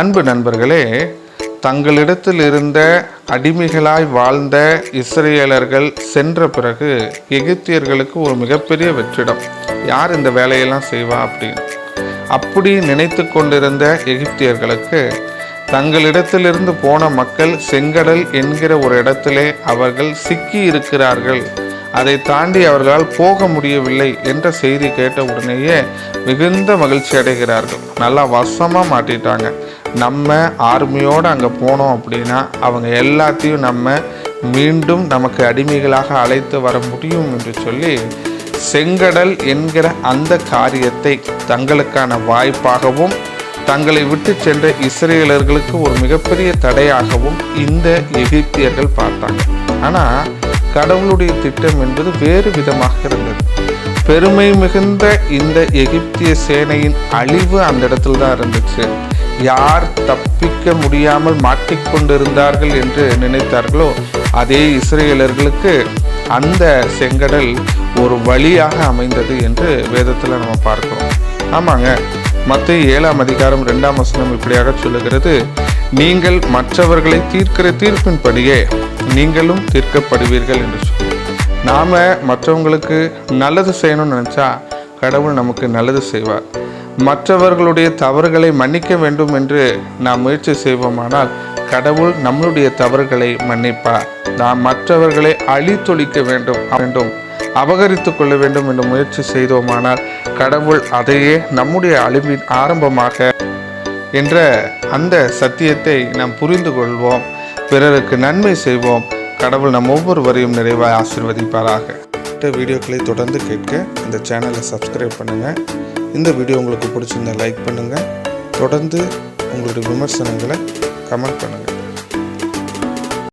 அன்பு நண்பர்களே, தங்களிடத்தில் இருந்த அடிமைகளாய் வாழ்ந்த இஸ்ரேலர்கள் சென்ற பிறகு எகிப்தியர்களுக்கு ஒரு மிகப்பெரிய வெற்றிடம். யார் இந்த வேலையெல்லாம் செய்வா அப்படின்னு அப்படி நினைத்து கொண்டிருந்த எகிப்தியர்களுக்கு தங்களிடத்திலிருந்து போன மக்கள் செங்கடல் என்கிற ஒரு இடத்திலே அவர்கள் சிக்கி இருக்கிறார்கள், அதை தாண்டி அவர்களால் போக முடியவில்லை என்ற செய்தி கேட்ட உடனேயே மிகுந்த மகிழ்ச்சி அடைகிறார்கள். நல்லா வசமாக மாட்டிட்டாங்க. நம்ம ஆர்மியோடு அங்கே போனோம் அப்படின்னா அவங்க எல்லாத்தையும் நம்ம மீண்டும் நமக்கு அடிமைகளாக அழைத்து வர முடியும் என்று சொல்லி செங்கடல் என்கிற அந்த காரியத்தை தங்களுக்கான வாய்ப்பாகவும் தங்களை விட்டு சென்ற இஸ்ரேலர்களுக்கு ஒரு மிகப்பெரிய தடையாகவும் இந்த எகிப்தியர்கள் பார்த்தாங்க. ஆனால் கடவுளுடைய திட்டம் என்பது வேறு விதமாக இருந்தது. பெருமை மிகுந்த இந்த எகிப்திய சேனையின் அழிவு அந்த இடத்துல தான் இருந்துச்சு. யார் தப்பிக்க முடியாமல் மாட்டிக்கொண்டிருந்தார்கள் என்று நினைத்தார்களோ அதே இஸ்ரேலர்களுக்கு அந்த செங்கடல் ஒரு வழியாக அமைந்தது என்று வேதத்தில் நம்ம பார்க்கிறோம். ஆமாங்க, மத்தேயு 7ஆம் அதிகாரம் 2ஆம் வசனம் இப்படியாக சொல்லுகிறது, நீங்கள் மற்றவர்களை தீர்க்கிற தீர்ப்பின்படியே நீங்களும் தீர்க்கப்படுவீர்கள் என்று சொல்லி. நாம் மற்றவங்களுக்கு நல்லது செய்யணும்னு நினச்சா கடவுள் நமக்கு நல்லது செய்வார். மற்றவர்களுடைய தவறுகளை மன்னிக்க வேண்டும் என்று நாம் முயற்சி செய்வோமானால் கடவுள் நம்மளுடைய தவறுகளை மன்னிப்பார். நாம் மற்றவர்களை அழித்தொழிக்க வேண்டும், அபகரித்து கொள்ள வேண்டும் என்று முயற்சி செய்தோமானால் கடவுள் அதையே நம்முடைய அழிவின் ஆரம்பமாக என்ற அந்த சத்தியத்தை நாம் புரிந்து கொள்வோம். பிறருக்கு நன்மை செய்வோம். கடவுள் நம் ஒவ்வொருவரையும் நிறைவாய் ஆசீர்வதிப்பாராக. மற்ற வீடியோக்களை தொடர்ந்து கேட்க இந்த சேனலை சப்ஸ்கிரைப் பண்ணுங்கள். இந்த வீடியோ உங்களுக்கு பிடிச்சிருந்தா லைக் பண்ணுங்கள். தொடர்ந்து உங்களுடைய விமர்சனங்களை கமெண்ட் பண்ணுங்கள்.